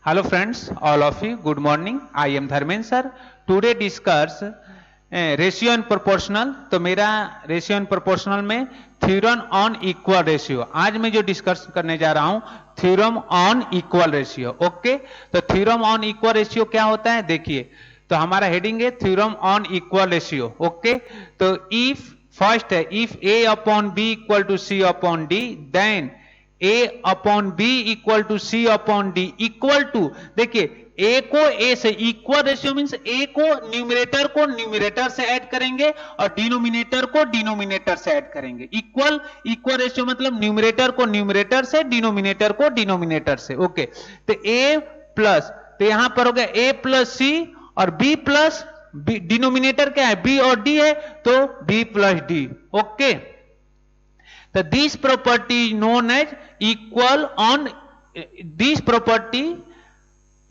Hello friends, all of you, good morning. I am Dharmen sir. Today discuss ratio and proportional. तो मेरा ratio and proportional में theorem on equal ratio आज मैं जो discuss करने जा रहा हूं theorem on equal ratio. Okay, तो थ्योरम ऑन इक्वल रेशियो क्या होता है देखिए, तो हमारा हेडिंग है theorem on equal ratio. Okay, तो इफ फर्स्ट है if A upon B equal to C upon D then a upon B equal to C upon D equal to, देखिए a को a से इक्वल रेशियो मींस a को numerator से add करेंगे और denominator को denominator से ऐड करेंगे। इक्वल रेशियो मतलब न्यूमरेटर को न्यूमरेटर से, डिनोमिनेटर को डिनोमिनेटर से। ओके, तो a प्लस, तो यहां पर हो गया a प्लस सी और b प्लस बी, डिनोमिनेटर क्या है b और d है तो b plus d। Okay, so this property is known as equal on, this property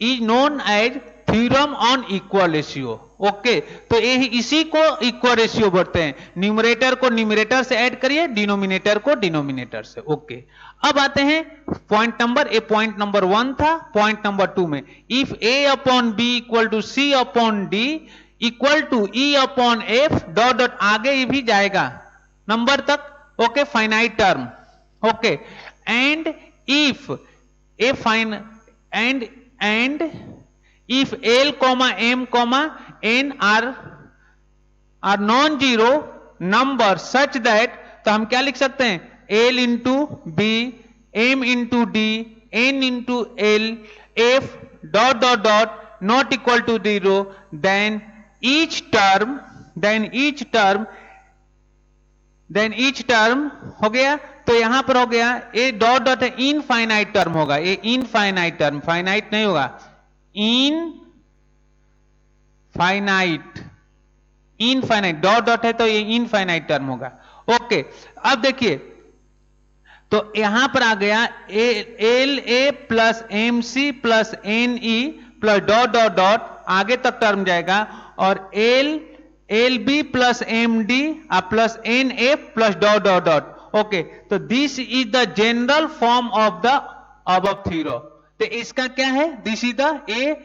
is known as theorem on equal ratio। Okay, तो ये इसी को इक्वल रेशियो बोलते हैं। न्यूमरेटर को न्यूमरेटर से ऐड करिए, डिनोमिनेटर को डिनोमिनेटर से। ओके, अब आते हैं point number A, point number 1 था। पॉइंट नंबर 2 में if A upon B equal to C upon D equal to E upon F dot dot, आगे ये भी जाएगा नंबर तक। Okay, finite term. Okay, and if A fine and if L comma M comma N are non zero number such that, तो हम क्या लिख सकते हैं L into B, M into D, N into L, F dot dot dot not equal to zero, then each term हो गया। तो यहां पर हो गया A dot dot infinite term होगा, ये इनफाइनाइट टर्म, फाइनाइट नहीं होगा, इनफाइनाइट डॉट डॉट है तो ये इनफाइनाइट टर्म होगा। ओके, अब देखिए तो यहां पर आ गया L A plus M C plus N E plus dot dot dot, आगे तक टर्म जाएगा और L B plus M D plus N F plus dot dot dot. Okay, तो this is the general form of the above theorem. तो इसका क्या है, this is the ए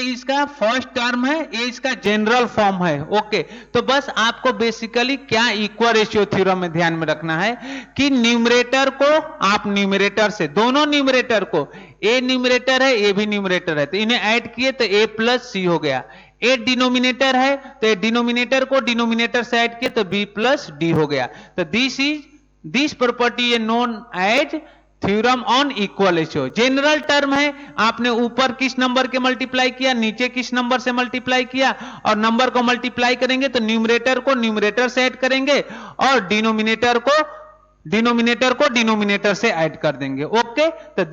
इसका फर्स्ट टर्म है, ए इसका जनरल फॉर्म है। ओके, तो बस आपको बेसिकली क्या इक्वल रेशियो थ्योरम में ध्यान में रखना है कि न्यूमरेटर को आप न्यूमरेटर से, दोनों न्यूमरेटर को, ए न्यूमरेटर है ए भी न्यूमरेटर है तो इन्हें ऐड किए तो ए प्लस सी हो गया। ए डिनोमिनेटर है तो डिनोमिनेटर को डिनोमिनेटर से ऐड किए तो बी प्लस डी हो गया। तो this property is known as theorem on equal ratio. General term है, आपने ऊपर किस नंबर के मल्टीप्लाई किया, नीचे किस नंबर से मल्टीप्लाई किया, और नंबर को मल्टीप्लाई करेंगे तो न्यूमरेटर को न्यूमरेटर से ऐड करेंगे और डिनोमिनेटर को डिनोमिनेटर से ऐड कर देंगे। ओके, तो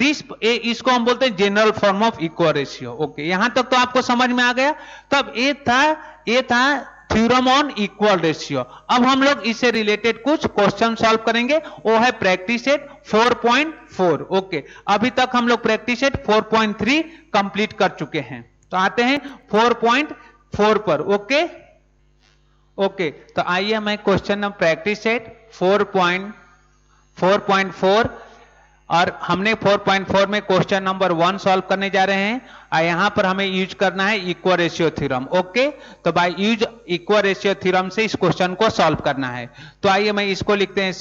इसको हम बोलते हैं general form of equal ratio. Okay, यहां तक तो आपको समझ में आ गया। तब ये था थ्योरम ऑन इक्वल रेशियो। अब हम लोग इससे रिलेटेड कुछ क्वेश्चन सॉल्व करेंगे, वो है प्रैक्टिस सेट 4.4। ओके, अभी तक हम लोग प्रैक्टिस सेट 4.3 कंप्लीट कर चुके हैं, तो आते हैं 4.4 पर। ओके, तो आइए मैं क्वेश्चन नंबर प्रैक्टिस सेट 4.4 और हमने 4.4 में क्वेश्चन नंबर 1 सॉल्व करने जा रहे हैं और यहां पर हमें यूज करना है इक्वल रेशियो थ्योरम। ओके, तो by use equal ratio theorem से इस क्वेश्चन को सॉल्व करना है। तो आइए मैं इसको लिखते हैं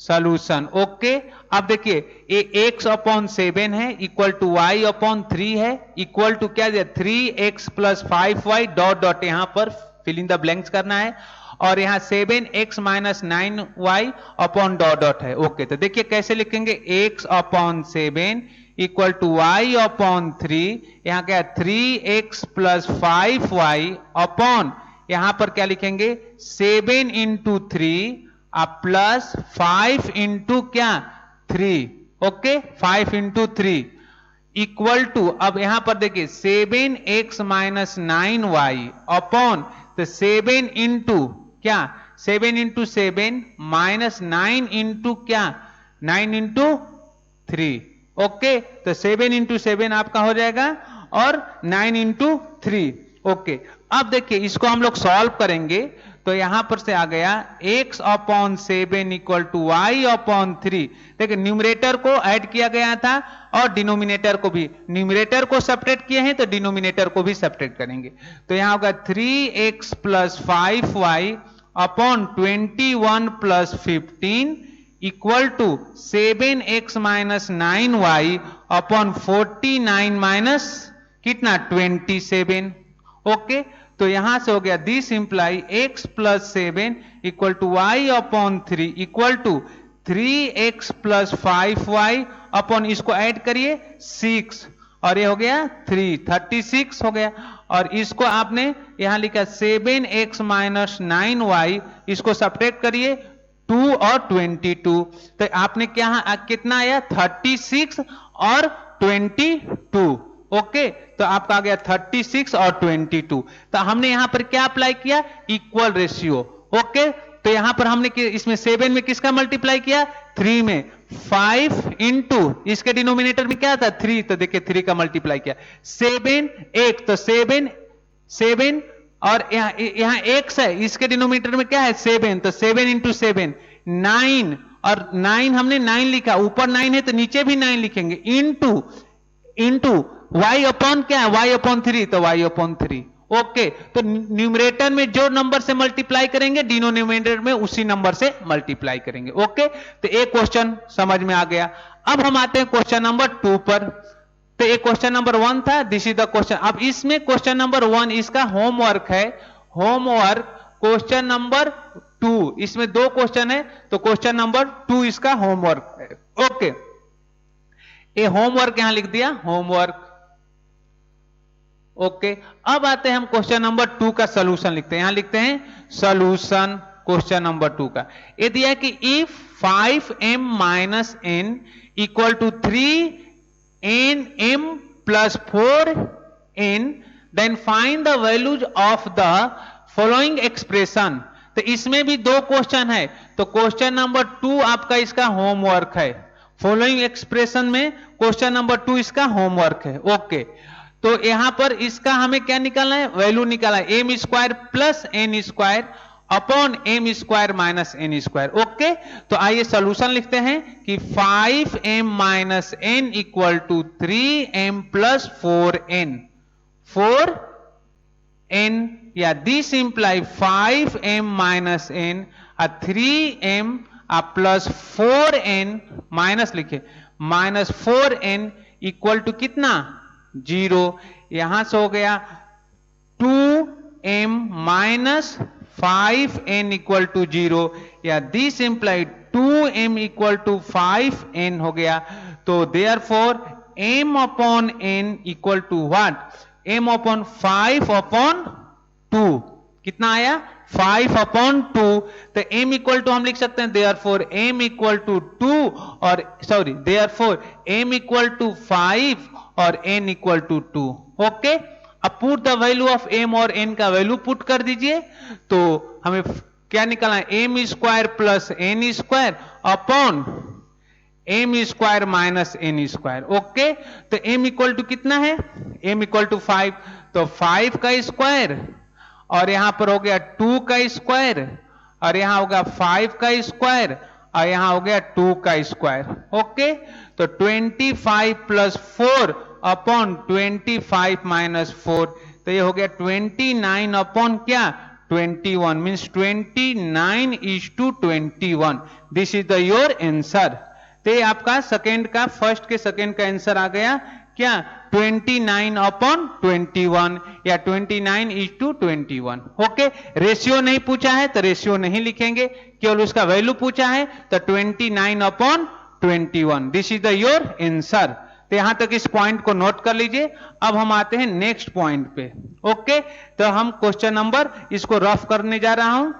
सॉल्यूशन। ओके, अब देखिए ये x अपॉन 7 है इक्वल टू y अपॉन 3 है इक्वल टू क्या दिया 3x plus 5y dot dot, यहां पर फिल इन द ब्लैंक्स करना है और यहां 7x minus 9y upon dot dot है। ओके, तो देखिए कैसे लिखेंगे x upon 7 equal to y upon 3, यहां क्या 3x प्लस 5y अपॉन, यहां पर क्या लिखेंगे 7 इंटू 3 प्लस 5 इंटू क्या 3। ओके, 5 इंटू 3 इक्वल टू, अब यहां पर देखिए 7x माइनस 9y अपॉन, तो 7 इंटू क्या 7 इंटू 7 माइनस 9 इंटू क्या 9 इंटू 3। ओके, तो 7 इंटू 7 आपका हो जाएगा और 9 इंटू 3। ओके, अब देखिए इसको हम लोग सॉल्व करेंगे तो यहां पर से आ गया x upon 7 equal to Y upon 3। देखिए न्यूमरेटर को ऐड किया गया था और डिनोमिनेटर को भी, न्यूमरेटर को सब्ट्रैक्ट किए हैं तो डिनोमिनेटर को भी सब्ट्रैक्ट करेंगे। तो यहां होगा 3x plus 5y upon 21 plus 15 equal to 7x minus 9y upon 49 minus कितना 27। ओके, तो यहां से हो गया this imply x plus 7 equal to Y upon 3 equal to 3x plus 5y upon इसको ऐड करिए 6 और ये हो गया 36 हो गया। और इसको आपने यहां लिखा 7x माइनस 9y, इसको सब्ट्रैक्ट करिए 2 और 22। तो आपने क्या कितना आया 36 और 22। ओके, तो आपका आ गया 36 और 22। तो हमने यहां पर क्या अप्लाई किया इक्वल रेशियो। ओके, तो यहां पर हमने इसमें 7 में किसका मल्टीप्लाई किया 3 में 5 इंटू इसके डिनोमिनेटर में क्या था 3, तो देखिए 3 का मल्टीप्लाई किया 7 1 तो 7 और यहां x है, इसके डिनोमिनेटर में क्या है 7, तो 7 इंटू 7 9 और 9 हमने 9 लिखा, ऊपर 9 है तो नीचे भी 9 लिखेंगे इंटू y अपॉन क्या है y अपॉन 3, तो y अपॉन 3। ओके, तो न्यूमरेटर में जो नंबर से मल्टीप्लाई करेंगे डिनोमिनेटर में उसी नंबर से मल्टीप्लाई करेंगे। ओके, तो एक क्वेश्चन समझ में आ गया। अब हम आते हैं क्वेश्चन नंबर 2 पर। तो एक क्वेश्चन नंबर 1 था, दिस इज द क्वेश्चन। अब इसमें क्वेश्चन नंबर 1 इसका होमवर्क है, होमवर्क क्वेश्चन नंबर 2, इसमें 2 क्वेश्चन है तो क्वेश्चन नंबर 2 इसका होमवर्क है। ओके, ये होमवर्क यहां लिख दिया होमवर्क। ओके, अब आते हैं हम क्वेश्चन नंबर 2 का सॉल्यूशन लिखते हैं। यहां लिखते हैं सॉल्यूशन क्वेश्चन नंबर 2 का। ये दिया है कि if 5m minus n equal to 3nm plus 4n then find the values of the following expression. तो इसमें भी 2 क्वेश्चन है, तो क्वेश्चन नंबर 2 आपका इसका होमवर्क है। फॉलोइंग एक्सप्रेशन में क्वेश्चन नंबर 2 इसका होमवर्क है। ओके, तो यहां पर इसका हमें क्या निकालना है वैल्यू निकालना है M square plus N square upon M square minus N square. Okay, तो आइए सॉल्यूशन लिखते हैं कि 5m minus n equal to 3m plus 4n या this imply 5m minus n 3m plus 4n minus लिखे minus 4n equal to कितना 0। यहां से हो गया 2m minus 5n equal to 0 या this implied 2m equal to 5n हो गया। तो therefore m upon n equal to what m upon 5 upon 2 कितना आया 5 अपॉन 2। तो m इक्वल टू हम लिख सकते हैं देयरफॉर m इक्वल टू 2 और sorry therefore m equal to 5 और n इक्वल टू 2। ओके, अब put the value of m और n का वैल्यू पुट कर दीजिए तो हमें क्या निकालना है m square plus n square upon m square minus n square. Okay, तो m इक्वल टू कितना है m इक्वल टू 5, तो 5 का स्क्वायर और यहां पर हो गया 2 का स्क्वायर और यहां हो गया 5 का स्क्वायर और यहां हो गया 2 का स्क्वायर। ओके, तो 25 प्लस 4 अपॉन 25 माइनस 4, तो ये हो गया 29 अपॉन क्या 21 means 29 is to 21। This is the your answer. तो ये आपका सेकेंड का फर्स्ट के सेकेंड का आंसर आ गया क्या 29 अपॉन 21 या 29 इज टू 21। ओके, रेशियो नहीं पूछा है तो रेशियो नहीं लिखेंगे, केवल उसका वैल्यू पूछा है तो 29 upon 21। This is the your answer. तो यहां तक इस पॉइंट को नोट कर लीजिए। अब हम आते हैं नेक्स्ट पॉइंट पे। ओके, तो हम क्वेश्चन नंबर इसको रफ करने जा रहा हूं।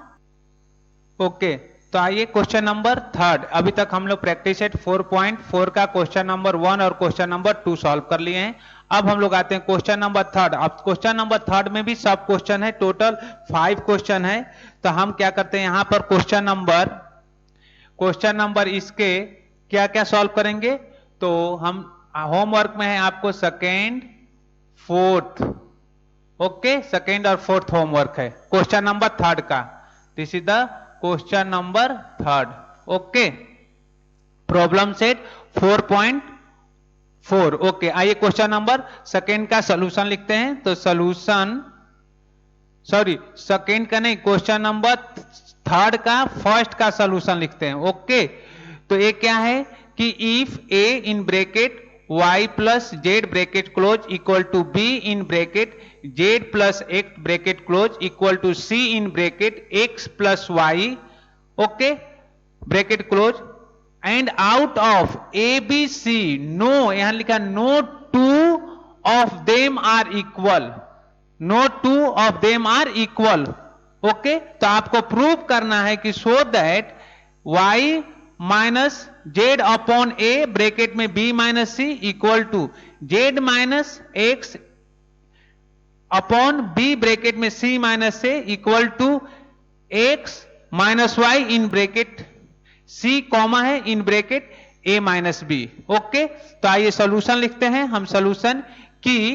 ओके, तो आइए क्वेश्चन नंबर 3। अभी तक हम लोग प्रैक्टिस सेट 4.4 का क्वेश्चन नंबर 1 और क्वेश्चन नंबर 2 सॉल्व कर लिए हैं। अब हम लोग आते हैं क्वेश्चन नंबर 3। अब क्वेश्चन नंबर 3 में भी सब क्वेश्चन है, टोटल 5 क्वेश्चन है। तो हम क्या करते हैं यहां पर क्वेश्चन नंबर इसके क्या क्या सॉल्व करेंगे। तो हम होमवर्क में है आपको सेकेंड फोर्थ, ओके सेकेंड और फोर्थ होमवर्क है क्वेश्चन नंबर 3 का। This is the question number 3rd. Okay, problem set 4.4. Okay, आइए क्वेश्चन नंबर 2nd का सॉल्यूशन लिखते हैं. तो सॉल्यूशन, सॉरी सेकेंड का नहीं, क्वेश्चन नंबर 3rd का फर्स्ट का सॉल्यूशन लिखते हैं. ओके, तो ये क्या है कि if A in bracket y plus Z bracket close equal to b in bracket Z plus X bracket close equal to c in bracket x plus y, okay, bracket close, and out of A B C no, यहां लिखा no two of them are equal, no two of them are equal. Okay, तो आपको prove करना है कि so that y minus Z upon A bracket में b minus C equal to Z minus X upon b bracket में c minus A equal to x minus Y in bracket c comma है in bracket a minus B. Okay, तो आइए solution लिखते हैं हम. Solution कि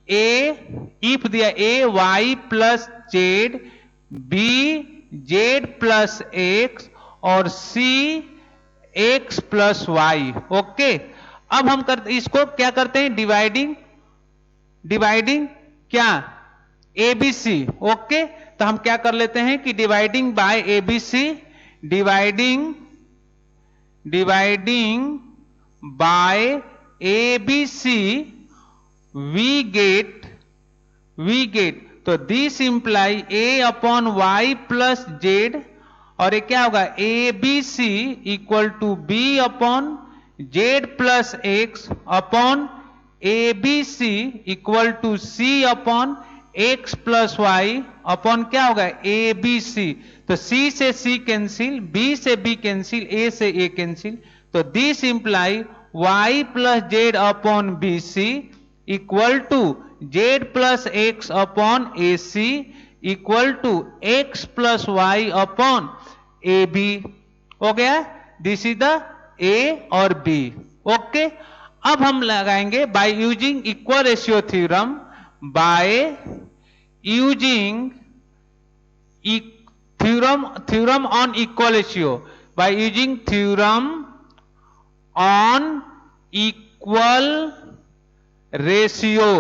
if दिया a y plus Z, b जेड प्लस एक्स और c x plus Y. Okay, अब हम करते इसको क्या करते हैं, डिवाइडिंग क्या ए बी सी. ओके, तो हम क्या कर लेते हैं कि dividing by A B C, dividing by A B C we get, तो this imply a upon Y plus Z, और ये क्या होगा A B C equal to B upon Z plus x upon A B C equal to C upon X plus Y upon क्या होगा A B C. तो c से c cancel, b से b cancel, a से a cancel, तो this imply y plus Z upon B C equal to Z plus x upon A C equal to X plus Y upon A B. हो गया, this is the ए और B. Okay, अब हम लगाएंगे by using equal ratio theorem, bye using theorem on equal ratio, bye using theorem on equal ratio.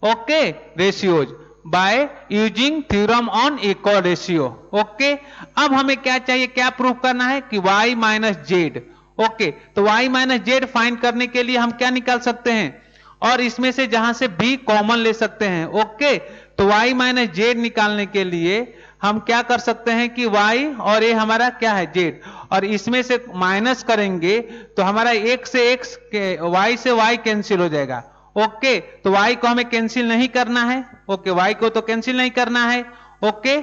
Okay, ratios bye using theorem on equal ratio. Okay, अब हमें क्या चाहिए, क्या prove करना है कि y माइनस जेड. ओके, तो y minus Z find करने के लिए हम क्या निकाल सकते हैं, और इसमें से जहां से b कॉमन ले सकते हैं. ओके, तो y माइनस जेड निकालने के लिए हम क्या कर सकते हैं कि y और ये हमारा क्या है जेड, और इसमें से माइनस करेंगे तो हमारा x से x y से y कैंसिल हो जाएगा. ओके, तो y को हमें कैंसिल नहीं करना है. ओके, y को तो कैंसिल नहीं करना है. ओके,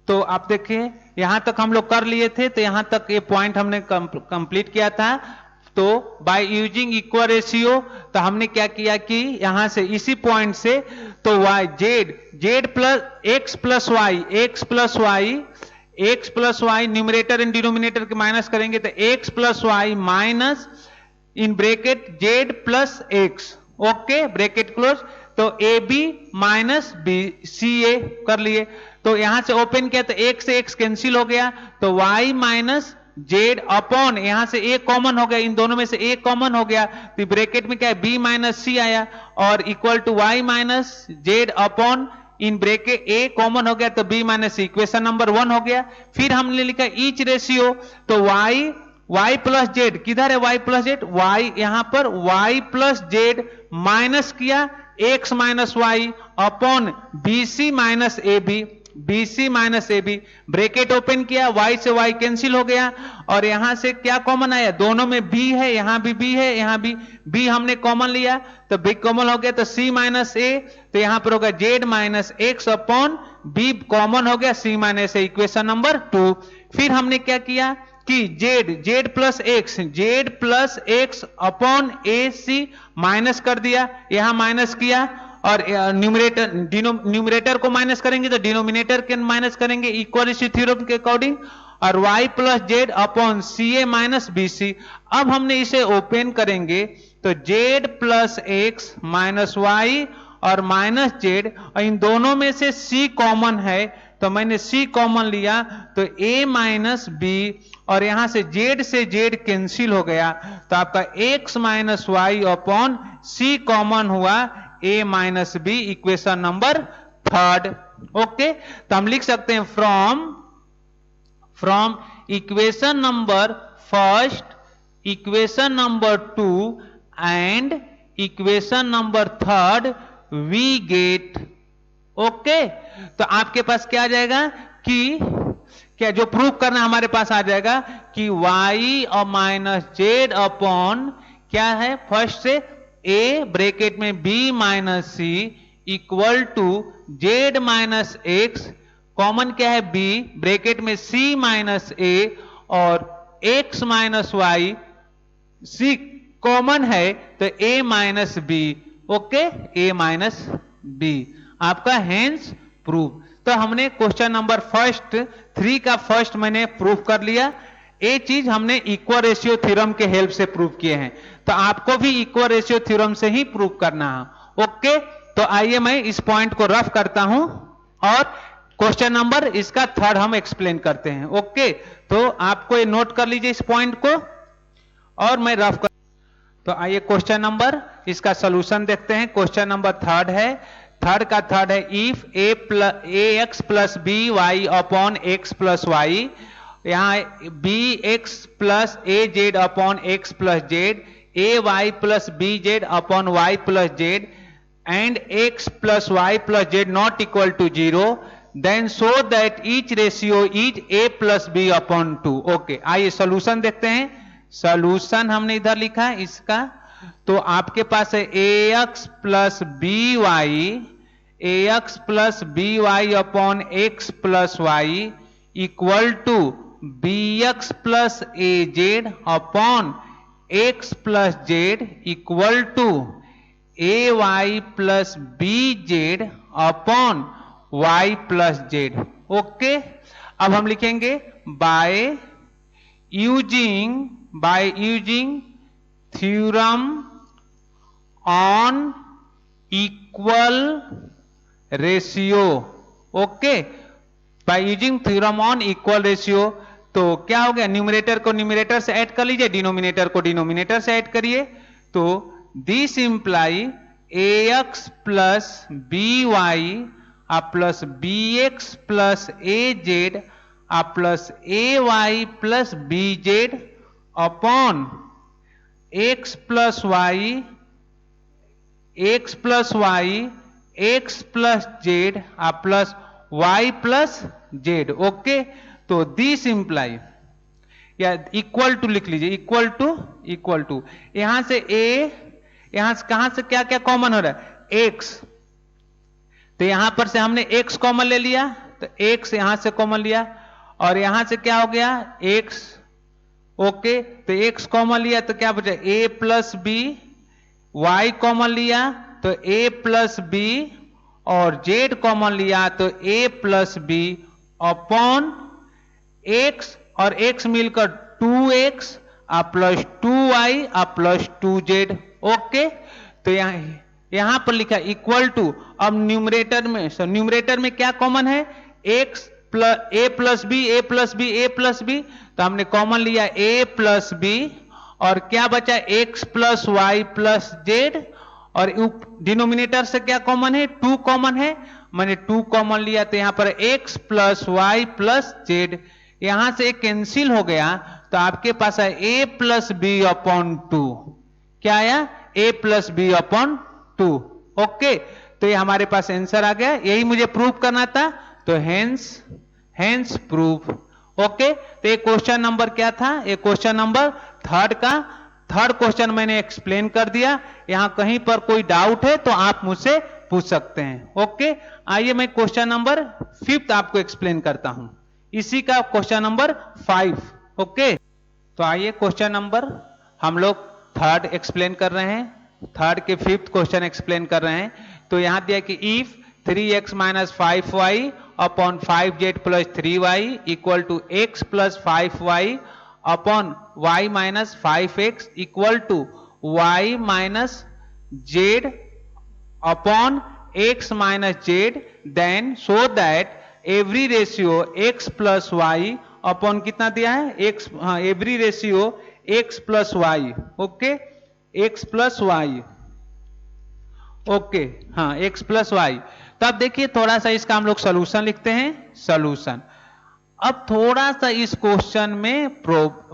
तो आप देखिए यहां तक हम लोग कर लिए थे, तो यहां तक ये पॉइंट हमने कंप्लीट किया था. तो बाय यूजिंग इक्वल रेशियो, तो हमने क्या किया कि यहां से इसी पॉइंट से तो y Z plus X plus Y numerator and denominator के माइनस करेंगे तो X plus Y minus in bracket Z plus X. Okay, bracket close, तो A B minus B C A कर लिए. तो यहां से ओपन किया तो एक से एक्स कैंसिल हो गया, तो y माइनस जेड अपॉन यहां से ए कॉमन हो गया, इन दोनों में से ए कॉमन हो गया, तो ब्रैकेट में क्या है b माइनस सी आया, और equal to y minus Z upon in bracket A common हो गया, तो b minus C, equation number 1 हो गया. फिर हमने लिखा ईच रेशियो, तो y प्लस जेड किधर है, y प्लस जेड, y यहां पर y प्लस जेड माइनस किया x minus Y upon bc minus A B, bracket open किया, y से y कैंसिल हो गया, और यहां से क्या कॉमन आया, दोनों में b है, यहां भी b है, यहां भी b हमने कॉमन लिया, तो b कॉमन हो गया, तो c माइनस ए, तो यहां पर होगा z minus X upon b common हो गया, c माइनस ए, इक्वेशन नंबर 2. फिर हमने क्या किया कि Z plus x upon A C minus कर दिया, यहां माइनस किया, और न्यूमरेटर को माइनस करेंगे तो डिनोमिनेटर के माइनस करेंगे इक्वल रेशियो थ्योरम के अकॉर्डिंग, और y plus Z upon C A minus B C. अब हमने इसे ओपन करेंगे तो Z plus X minus Y और माइनस जेड, और इन दोनों में से सी कॉमन है तो मैंने सी कॉमन लिया, तो a माइनस बी, और यहां से जेड कैंसिल हो गया, तो आपका x minus Y upon C common हुआ, a minus B, equation number third. Okay, तो हम लिख सकते हैं from equation number first, equation number two and equation number third we get. Okay, तो आपके पास क्या आ जाएगा कि क्या जो प्रूफ करना हमारे पास आ जाएगा कि y और माइनस जेड अपॉन क्या है, फर्स्ट से a ब्रैकेट में b minus C equal to Z minus X, common क्या है b ब्रैकेट में c माइनस a, और x minus Y, c common है तो a minus B. Okay, a minus B आपका हेंस प्रूफ। तो हमने क्वेश्चन नंबर फर्स्ट 3 का फर्स्ट मैंने प्रूफ कर लिया। ये चीज हमने इक्वल रेशियो थ्योरम के हेल्प से प्रूफ किए हैं, तो आपको भी इक्वल रेशियो थ्योरम से ही प्रूफ करना है। ओके, तो आइए मैं इस पॉइंट को रफ करता हूं और क्वेश्चन नंबर इसका थर्ड हम एक्सप्लेन करते हैं। ओके, तो आपको ये नोट कर लीजिए इस पॉइंट को और मैं रफ कर। तो आइए क्वेश्चन नंबर इसका सोल्यूशन देखते हैं। क्वेश्चन नंबर थर्ड है, थर्ड का थर्ड है, if A X plus B Y upon X plus Y, यहाँ B X plus A Z upon X plus Z, A Y plus B Z upon Y plus Z, and X plus Y plus Z not equal to 0, then show that each ratio is A plus B upon 2। Okay, आइए solution देखते हैं। Solution हमने इधर लिखा है इसका, तो आपके पास है A X plus B Y upon X plus Y equal to B X plus A Z upon X plus Z equal to A Y plus B Z upon Y plus Z. Okay, अब हम लिखेंगे by using theorem on equal ratio. Okay, by using theorem on equal ratio, तो क्या हो गया, numerator को numerator से add कर लीजिए, डिनोमिनेटर को डिनोमिनेटर से ऐड करिए, तो this imply A X plus B Y plus B X plus A Z plus A Y plus B Z upon X plus Y X plus Z plus Y plus Z. Okay, तो this imply या equal to लिख लीजिए, equal to यहां से यहां से कहां से क्या क्या कॉमन हो रहा है, एक्स, तो यहां पर से हमने एक्स कॉमन ले लिया, तो एक्स यहां से कॉमन लिया, और यहां से क्या हो गया एक्स। ओके, तो एक्स कॉमन लिया तो क्या बचा, ए प्लस बी, वाई कॉमन लिया तो ए प्लस बी, और जेड कॉमन लिया तो ए प्लस बी अपॉन एक्स, और एक्स मिलकर 2x plus 2y plus 2z। Okay, तो यहां पर लिखा इक्वल टू, अब न्यूमरेटर में क्या कॉमन है, एक्स प्लस ए प्लस बी, ए प्लस बी, ए प्लस बी, तो हमने कॉमन लिया ए प्लस बी, और क्या बचा X plus Y plus Z, और डिनोमिनेटर से क्या कॉमन है, 2 कॉमन है, मैंने 2 कॉमन लिया, तो यहां पर X plus Y plus Z, यहां से एक कैंसिल हो गया, तो आपके पास है ए प्लस बी अपॉन 2। क्या आया, ए प्लस बी अपॉन 2। ओके, तो ये हमारे पास आंसर आ गया, यही मुझे प्रूव करना था, तो हेंस प्रूफ। ओके, तो ये क्वेश्चन नंबर क्या था, ये क्वेश्चन नंबर थर्ड क्वेश्चन मैंने एक्सप्लेन कर दिया। यहां कहीं पर कोई डाउट है तो आप मुझसे पूछ सकते हैं। ओके, आइए मैं क्वेश्चन नंबर 5 आपको एक्सप्लेन करता हूं, इसी का क्वेश्चन नंबर 5। ओके, तो आइए क्वेश्चन नंबर हम लोग थर्ड एक्सप्लेन कर रहे हैं, थर्ड के 5th क्वेश्चन एक्सप्लेन कर रहे हैं। तो यहां दिया कि if 3x minus 5y upon 5z plus 3y equal to x plus 5y upon y minus 5x equal to y minus z upon x minus z, then show that every ratio x plus y upon कितना दिया है x, हाँ every ratio x plus Y, okay x plus Y, okay हाँ x plus y. तो अब देखिए थोड़ा सा इसका हम लोग सोल्यूशन लिखते हैं, सोल्यूशन। अब थोड़ा सा इस क्वेश्चन में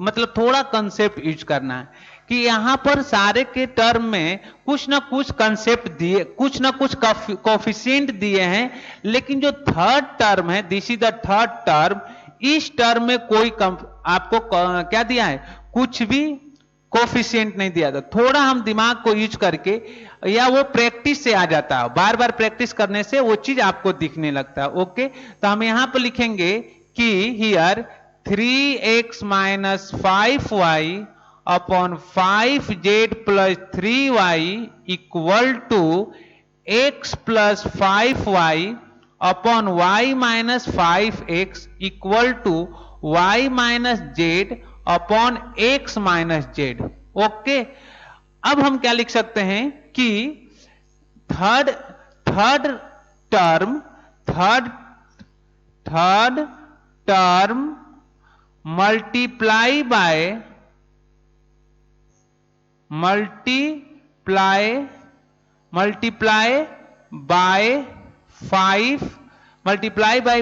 मतलब थोड़ा कंसेप्ट यूज करना है कि यहां पर सारे के टर्म में कुछ ना कुछ कंसेप्ट दिए, कुछ ना कुछ कोफिशिएंट दिए हैं, लेकिन जो थर्ड टर्म है, this is the third term, इस टर्म में कोई आपको क्या दिया है, कुछ भी कोफिशिएंट नहीं दिया था। थोड़ा हम दिमाग को यूज करके, या वो प्रैक्टिस से आ जाता है, बार बार प्रैक्टिस करने से वो चीज आपको दिखने लगता है, ओके। तो हम यहां पर लिखेंगे कि here 3x minus 5y upon 5z plus 3y equal to x plus 5y upon y minus 5x equal to y minus z upon x minus z, okay. अब हम क्या लिख सकते हैं कि third term multiply by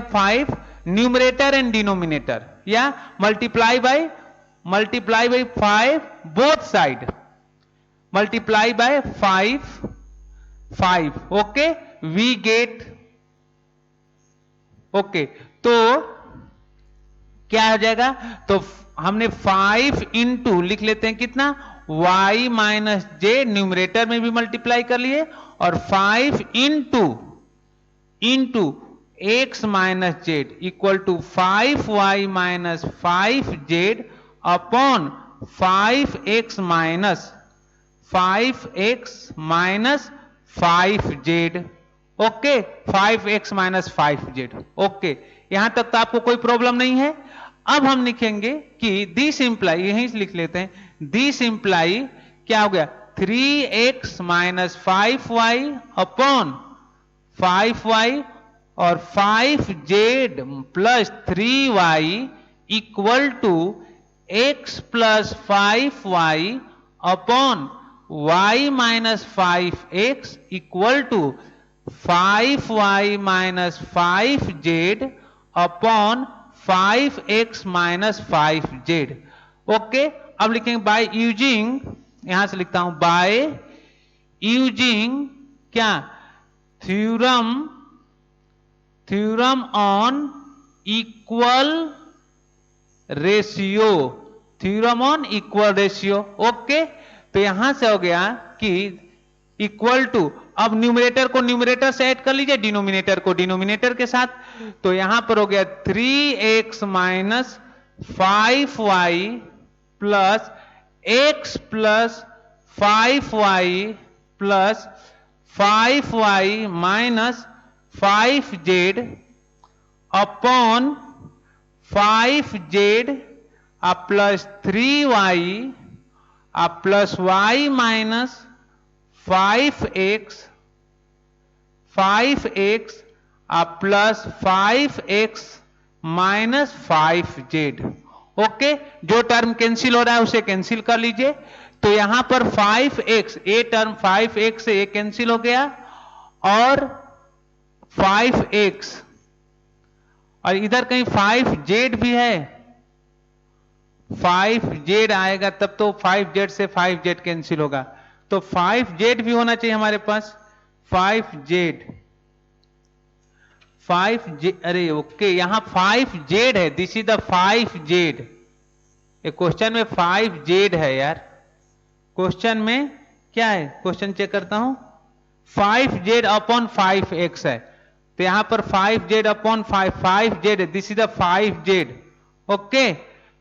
5 numerator and denominator, या multiply by 5 both side, multiply by 5, okay, we get, okay. तो क्या हो जाएगा, तो हमने 5 इंटू लिख लेते हैं कितना, y माइनस जे, न्यूमरेटर में भी मल्टीप्लाई कर लिए, और 5 into x minus z equal to 5y minus 5z upon 5x minus 5z, okay, 5x minus 5z, okay. यहां तक तो आपको कोई प्रॉब्लम नहीं है। अब हम लिखेंगे कि दिस इंप्लाई, यहीं से लिख लेते हैं, दिस इंप्लाई क्या हो गया, 3x minus 5y upon 5y और 5z plus 3y equal to x plus 5y upon y minus 5x equal to 5y minus 5z upon 5x minus 5z, okay. अब लिखेंगे बाय यूजिंग, यहां से लिखता हूं बाय यूजिंग क्या, theorem on equal ratio, theorem on equal ratio, okay. तो यहां से हो गया कि इक्वल टू, अब न्यूमरेटर को न्यूमरेटर से ऐड कर लीजिए, डिनोमिनेटर को डिनोमिनेटर के साथ। तो यहां पर हो गया 3x minus 5y plus x plus 5y plus 5y minus 5z upon 5z plus 3y plus y minus 5x plus 5x minus 5z, okay. जो टर्म कैंसिल हो रहा है उसे कैंसिल कर लीजिए। तो यहां पर 5x, ये टर्म 5x से ये कैंसिल हो गया, और 5x, और इधर कहीं 5z भी है, 5z आएगा तब तो 5z से 5z कैंसिल होगा, तो 5z भी होना चाहिए हमारे पास, 5z, अरे ओके, यहां 5z है, दिस इज द 5z, ये क्वेश्चन में 5z है यार, क्वेश्चन में क्या है, क्वेश्चन चेक करता हूं, 5z अपॉन 5x है, तो यहां पर 5z upon 5z, this is the 5z, okay.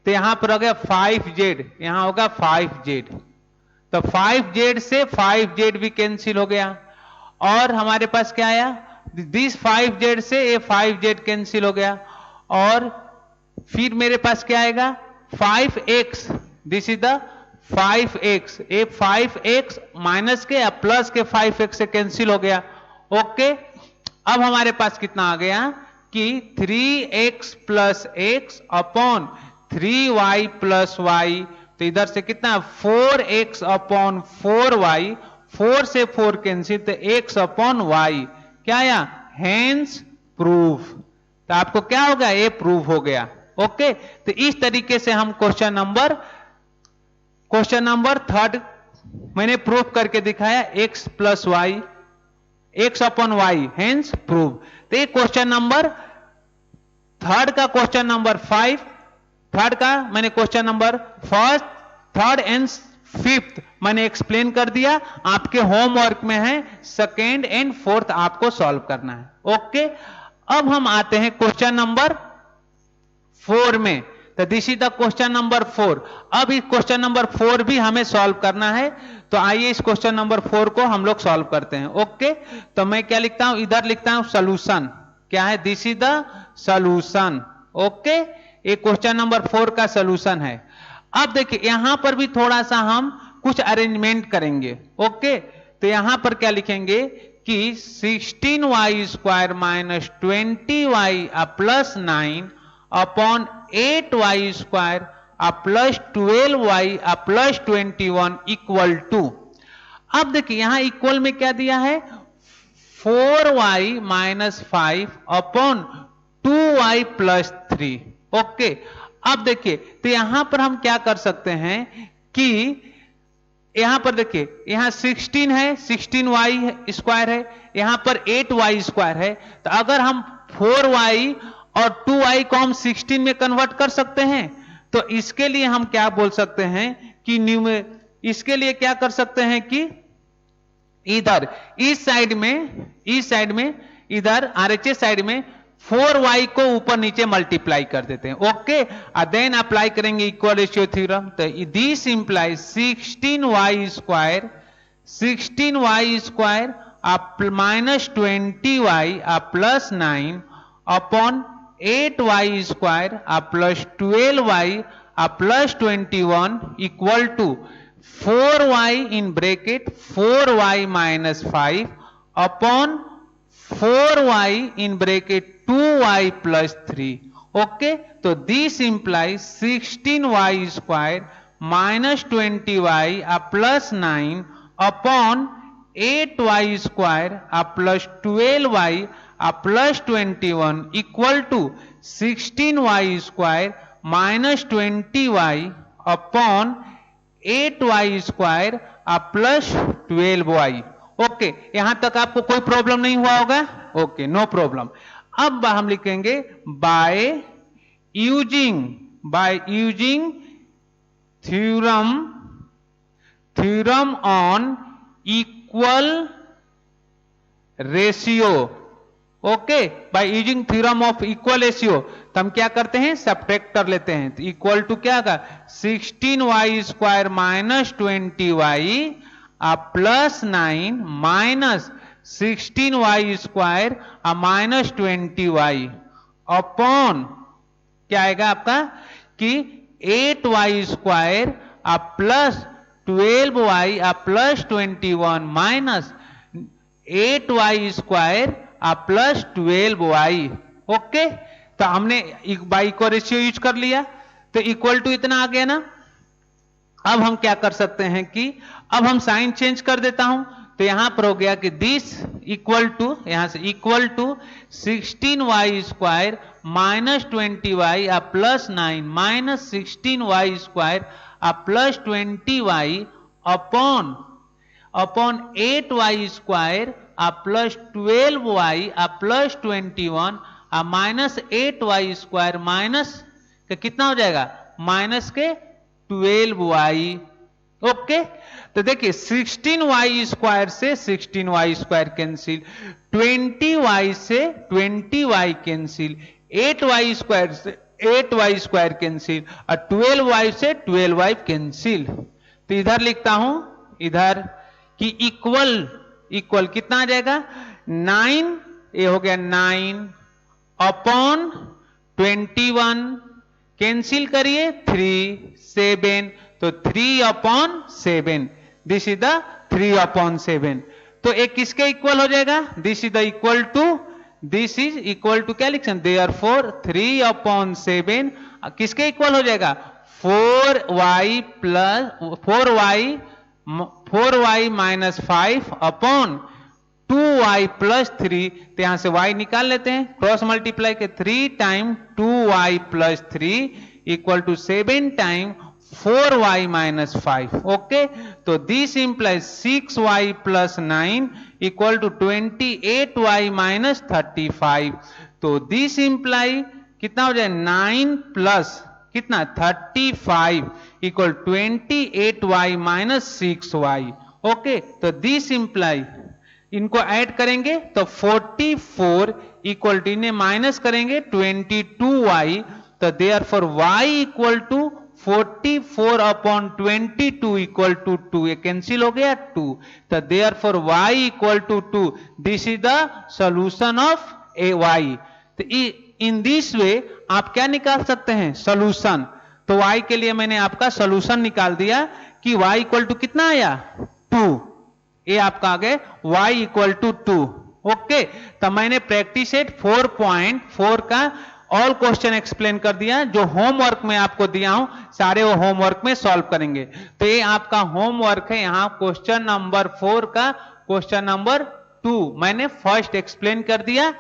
तो यहां पर हो गया 5z, यहां होगा 5z, तो 5z से 5z भी कैंसिल हो गया, और हमारे पास क्या आया, दिस 5z से ये 5z कैंसिल हो गया, और फिर मेरे पास क्या आएगा 5x, this is the 5x, ये 5x माइनस के या प्लस के 5x से कैंसिल हो गया, ओके, अब हमारे पास कितना आ गया कि 3x plus x upon 3y plus y, तो इधर से कितना 4x अपॉन 4y, 4 से 4 कैंसिल, तो x अपॉन वाई क्या आया, हेंस प्रूफ। तो आपको क्या हो गया, ये प्रूफ हो गया। ओके, तो इस तरीके से हम क्वेश्चन नंबर थर्ड मैंने प्रूफ करके दिखाया, x plus Y, x upon y hence prove. तो ये क्वेश्चन नंबर थर्ड का क्वेश्चन नंबर 5, थर्ड का मैंने question number first, third and fifth मैंने एक्सप्लेन कर दिया। आपके होमवर्क में है सेकेंड एंड फोर्थ आपको सॉल्व करना है। ओके, अब हम आते हैं क्वेश्चन नंबर 4 में। तो this is the question number 4। अब इस क्वेश्चन नंबर 4 भी हमें सॉल्व करना है, तो आइए इस क्वेश्चन नंबर 4 को हम लोग सॉल्व करते हैं। ओके, तो मैं क्या लिखता हूं, इधर लिखता हूं सॉल्यूशन, क्या है, this is the solution. Okay, ये क्वेश्चन नंबर 4 का सॉल्यूशन है। अब देखिए यहां पर भी थोड़ा सा हम कुछ अरेंजमेंट करेंगे। ओके, तो यहां पर क्या लिखेंगे कि 16y square minus 20y plus 9 upon 8y square plus 12y plus 21 equal to, अब देखिए यहां इक्वल में क्या दिया है, 4y minus 5 upon 2y plus 3। Okay, अब देखिए तो यहां पर हम क्या कर सकते हैं कि यहां पर देखिए यहां 16 है, 16y स्क्वायर है, यहां पर 8y स्क्वायर है, तो अगर हम 4y और 2y को हम 16 में कन्वर्ट कर सकते हैं, तो इसके लिए हम क्या बोल सकते हैं कि इसके लिए क्या कर सकते हैं कि इधर इस साइड में इधर RHS साइड में 4y को ऊपर नीचे मल्टीप्लाई कर देते हैं। ओके, देन अप्लाई करेंगे इक्वल रेशियो थ्योरम, तो this implies 16y square minus 20y plus 9 upon 8y square plus 12y plus 21 equal to 4y in bracket 4y minus 5 upon 4y in bracket 2y plus 3। Okay, तो this implies 16y square minus 20y plus 9 upon 8y square plus 12y plus 21 equal to 16y square minus 20y upon 8y square plus 12y। Okay, यहां तक आपको कोई problem नहीं हुआ होगा। Okay, no problem. अब हम लिखेंगे by using theorem on equal ratio. Okay, by using theorem of equal ratio, तो हम क्या करते हैं, सब्ट्रैक्ट कर लेते हैं। तो इक्वल टू क्या होगा, 16y square minus 20y plus 9 minus 16y square minus 20y upon क्या आएगा आपका कि 8y square plus 12y plus 21 minus 8y square plus 12y। Okay, तो हमने बाई को रेशियो यूज कर लिया, तो इक्वल टू इतना आ गया ना। अब हम क्या कर सकते हैं कि अब हम साइन चेंज कर देता हूं, तो यहां पर हो गया कि दिस इक्वल टू, यहां से equal to 16y square minus 20y plus 9 minus 16y square plus 20y upon 8y square plus 12y plus 21 minus 8y square minus कितना हो जाएगा, माइनस के 12y। ओके, तो देखिए 16y स्क्वायर से 16y स्क्वायर कैंसिल, 20y से 20y cancel, 8y square से 8y square cancel और 12y से 12y कैंसिल। तो इधर लिखता हूं, इधर कि इक्वल कितना आ जाएगा, 9, ये हो गया 9 अपॉन 21 कैंसिल करिए 3 7, तो 3 upon 7, this is the 3 upon 7। तो एक किसके इक्वल हो जाएगा? This is the equal to, this is equal to क्या लिख सकते? देयरफॉर 3/7 किसके इक्वल हो जाएगा? 4y minus 5 upon 2y plus 3। तो यहां से y निकाल लेते हैं, क्रॉस मल्टीप्लाई के 3 time 2y plus 3 equal to 7 time 4y minus 5। Okay, तो this implies 6y plus 9 equal to 28y minus 35। तो दिस इंप्लाई कितना हो जाए? 9 प्लस कितना? 35 equal 28y minus 6y। Okay, तो दिस इंप्लाई इनको ऐड करेंगे तो 44 इक्वल टू, इन्हें माइनस करेंगे 22y। तो therefore y equal to 44 upon 22 equal to 2, ये कैंसिल हो गया 2। तो therefore y equal to 2, this is the solution of a y। तो इन दिस वे आप क्या निकाल सकते हैं? सॉल्यूशन। तो y के लिए मैंने आपका सॉल्यूशन निकाल दिया कि y इक्वल टू कितना आया? 2। ये आपका आ गए y इक्वल टू 2। ओके, तो मैंने प्रैक्टिस सेट 4.4 का ऑल क्वेश्चन एक्सप्लेन कर दिया। जो होमवर्क में आपको दिया हूं सारे वो होमवर्क में सॉल्व करेंगे। तो ये आपका होमवर्क है, यहां क्वेश्चन नंबर 4 का क्वेश्चन नंबर 2 मैंने फर्स्ट एक्सप्लेन कर दिया।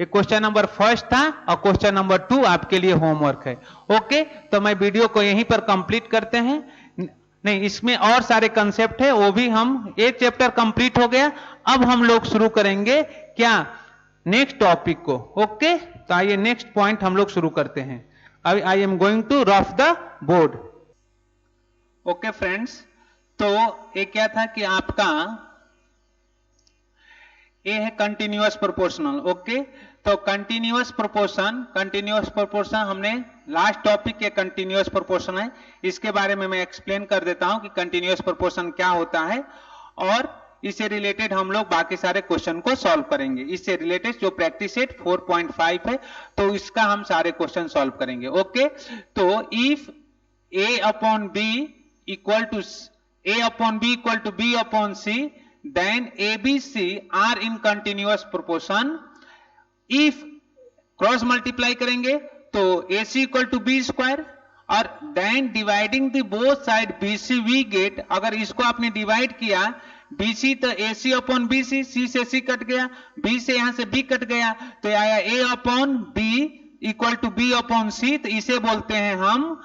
ये क्वेश्चन नंबर फर्स्ट था और क्वेश्चन नंबर 2 आपके लिए होमवर्क है। ओके, तो मैं वीडियो को यहीं पर कंप्लीट करते हैं। नहीं, इसमें और सारे कंसेप्ट है, वो भी हम, एक चैप्टर कंप्लीट हो गया। अब हम लोग शुरू करेंगे क्या? नेक्स्ट टॉपिक को। ओके, तो आइए नेक्स्ट पॉइंट हम लोग शुरू करते हैं। अभी I am going to rough the board. Okay friends, तो ये क्या था कि आपका ए है कंटिन्यूअस प्रोपोर्शनल। ओके, तो कंटिन्यूअस प्रोपोर्शन हमने लास्ट टॉपिक के कंटिन्यूअस प्रोपोर्शन है, इसके बारे में मैं एक्सप्लेन कर देता हूं कि कंटिन्यूअस प्रोपोर्शन क्या होता है, और इससे रिलेटेड हम लोग बाकी सारे क्वेश्चन को सॉल्व करेंगे। इससे रिलेटेड जो प्रैक्टिस सेट 4.5 है, तो इसका हम सारे क्वेश्चन सॉल्व करेंगे। ओके, तो if a upon b equal to b upon c, then ABC are in continuous proportion. If cross multiply करेंगे तो AC equal to B square, और then dividing the both side BC we get, अगर इसको आपने divide किया BC तो AC upon BC, C से C cut गया, B से यहां से B कट गया, तो आया A upon B equal to B upon C। तो इसे बोलते हैं हम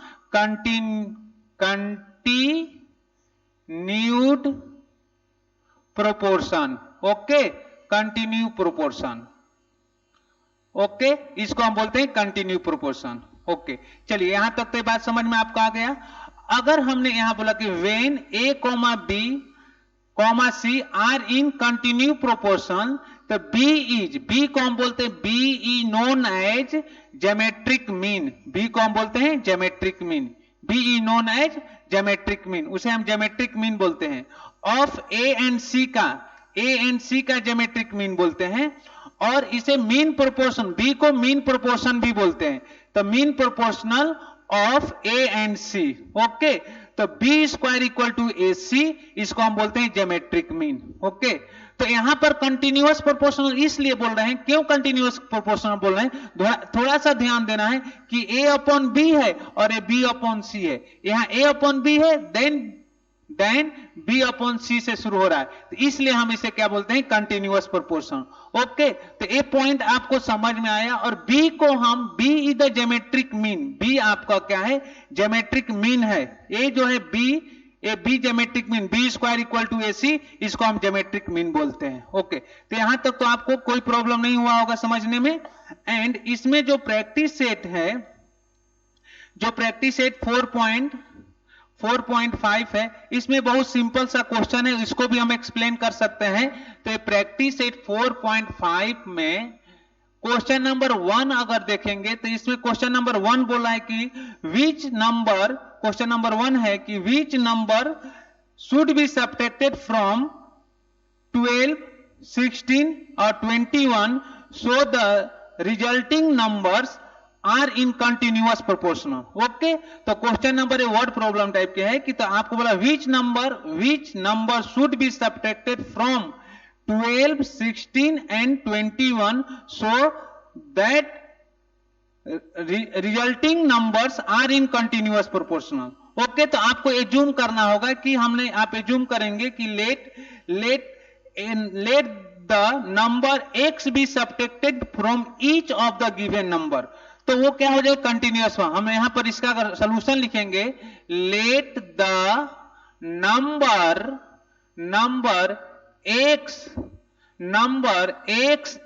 continued proportion. Okay, continue proportion. Okay, इसको हम बोलते हैं कंटिन्यू प्रोपोर्शन। ओके, चलिए यहां तक तो बात समझ में आपको आ गया। अगर हमने यहां बोला कि when a, b, c are in continue proportion, तो b को हम बोलते हैं b known as geometric mean. b को हम बोलते हैं geometric mean, b known as geometric mean, उसे हम ज्योमेट्रिक मीन बोलते हैं। ऑफ a एंड c का ज्योमेट्रिक मीन बोलते हैं, और इसे मीन प्रोपोर्शन, b को मीन प्रोपोर्शन भी बोलते हैं। तो mean proportional of a and c। Okay, तो b square equal to ac, इसको हम बोलते हैं ज्योमेट्रिक मीन। ओके, तो यहां पर कंटिन्यूअस प्रोपोर्शनल इसलिए बोल रहे हैं, क्यों कंटिन्यूअस प्रोपोर्शनल बोल रहे हैं? थोड़ा सा ध्यान देना है कि a अपॉन b है और ये b अपॉन c है। यहां a अपॉन b है, देन b अपॉन c से शुरू हो रहा है, तो इसलिए हम इसे क्या बोलते हैं? Continuous proportion. ओके, तो ये पॉइंट आपको समझ में आया। और b को हम, b is the geometric mean, b आपका क्या है? ज्योमेट्रिक मीन है। ये जो है b geometric mean, b square equal to ac, इसको हम ज्योमेट्रिक मीन बोलते हैं। ओके, तो यहां तक तो आपको कोई प्रॉब्लम नहीं हुआ होगा समझने में। एंड इसमें जो प्रैक्टिस सेट है, जो प्रैक्टिस सेट 4.5 है, इसमें बहुत सिंपल सा क्वेश्चन है, इसको भी हम एक्सप्लेन कर सकते हैं। तो प्रैक्टिस सेट 4.5 में क्वेश्चन नंबर 1 अगर देखेंगे तो इसमें क्वेश्चन नंबर 1 बोला है कि विच नंबर, क्वेश्चन नंबर 1 है कि which number should be subtracted from 12, 16 और 21 so the resulting numbers are in continuous proportional. Okay, तो question number word problem type के है कि, तो आपको बोला which number should be subtracted from 12, 16 and 21 so that resulting numbers are in continuous proportional. Okay, तो आपको एज्यूम करना होगा कि आप एज्यूम करेंगे कि let the number x be subtracted from each of the given number. तो वो क्या हो जाएगा, कंटिन्यूअस फॉर्म. हम यहां पर इसका सोल्यूशन लिखेंगे, let the number x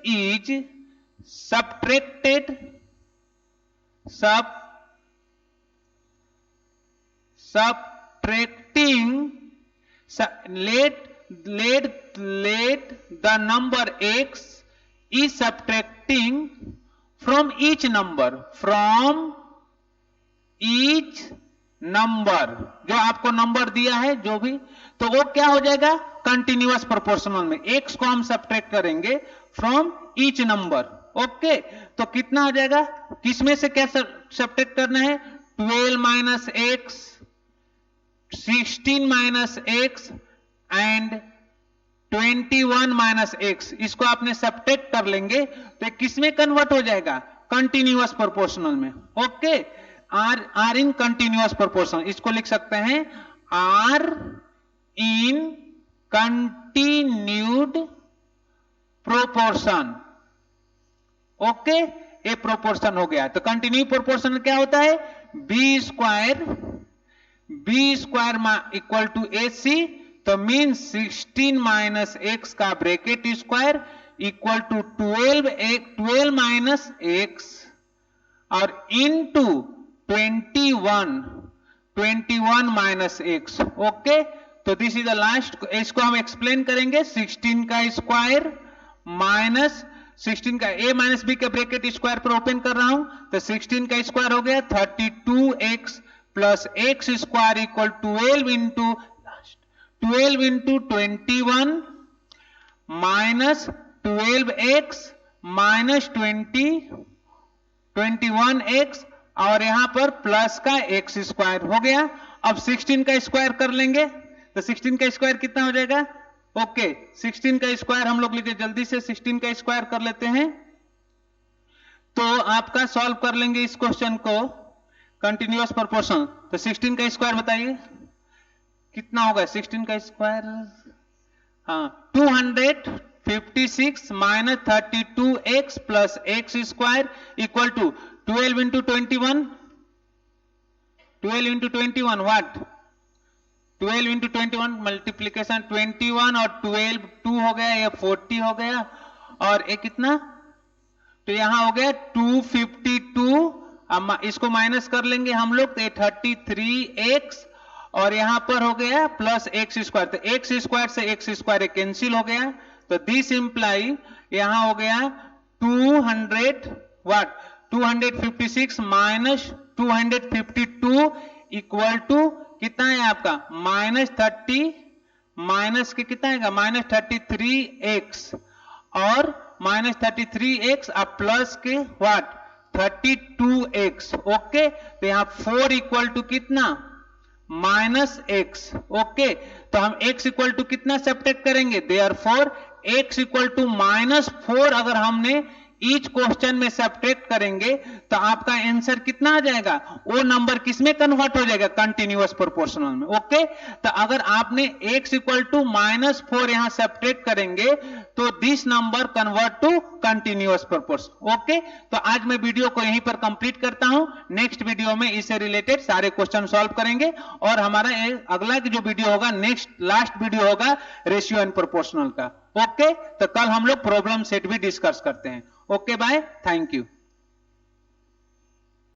is subtracted let the number x is subtracting from each number जो आपको नंबर दिया है जो भी, तो वो क्या हो जाएगा, कंटिन्यूअस प्रोपोर्शनल में x को हम सब्ट्रैक्ट करेंगे फ्रॉम ईच नंबर. ओके, तो कितना हो जाएगा, किसमें से क्या सब्ट्रैक्ट करना है, 12 minus x, 16 minus x and 21 minus x. इसको आपने सब्ट्रैक्ट कर लेंगे तो किसमें कन्वर्ट हो जाएगा, कंटिन्यूअस प्रोपोर्शनल में. Okay, are in continuous proportional. इसको लिख सकते हैं are in continued proportion. Okay, A proportion हो गया. तो कंटिन्यू प्रोपोर्शन क्या होता है, B square equal to A C. तो मीन्स 16 माइनस एक्स का bracket square equal to 12 minus x और इनटू 21 माइनस एक्स. ओके, तो दिस इज द लास्ट. इसको हम एक्सप्लेन करेंगे. 16 का स्क्वायर माइनस 16 का a माइनस बी का ब्रैकेट स्क्वायर पर ओपन कर रहा हूं, तो 16 का स्क्वायर हो गया 32x plus x square equal 12 into 21 minus 12x minus 21x और यहां पर प्लस का एक्स स्क्वायर हो गया. अब 16 का स्क्वायर कर लेंगे, तो 16 का स्क्वायर कितना हो जाएगा. ओके, 16 का स्क्वायर हम लोग लिखे, जल्दी से 16 का स्क्वायर कर लेते हैं. तो आपका सॉल्व कर लेंगे इस क्वेश्चन को कंटिन्यूअस प्रोपोर्शन. तो 16 का स्क्वायर बताइए कितना होगा. 16 का स्क्वायर, हाँ, 256 minus 32x plus x square equal to 12 into 21 what, 12 into 21 multiplication 21 और 12 2 हो गया, ये 40 हो गया और ये कितना, तो यहां हो गया 252. अब इसको माइनस कर लेंगे हम लोग, तो 33x और यहां पर हो गया प्लस एक्स स्क्वायर. तो एक्स स्क्वायर से एक्स स्क्वायर कैंसिल हो गया. तो दिस इंप्लाई यहां हो गया 256 माइनस 252 इक्वल टू कितना है आपका, -30 माइनस के कितना है, -33x और -33x अब प्लस के व्हाट 32x. ओके, तो यहां 4 इक्वल टू कितना, -x. ओके, तो हम x इक्वल टू कितना सब्ट्रैक्ट करेंगे, देयरफॉर x इक्वल टू -4 अगर हमने ईच क्वेश्चन में सब्ट्रैक्ट करेंगे तो आपका आंसर कितना आ जाएगा, वो नंबर किसमें कन्वर्ट हो जाएगा, कंटिन्यूअस प्रोपोर्शनल में. ओके, तो अगर आपने x इक्वल टू -4 यहां सब्ट्रैक्ट करेंगे तो this number convert to continuous proportion. Okay, तो आज मैं वीडियो को यहीं पर कंप्लीट करता हूं. नेक्स्ट वीडियो में इससे रिलेटेड सारे क्वेश्चन सॉल्व करेंगे और हमारा अगला जो वीडियो होगा, लास्ट वीडियो होगा रेशियो एंड प्रोपोर्शनल का. ओके, तो कल हम लोग प्रॉब्लम सेट भी डिस्कस करते हैं. Okay, bye, thank you.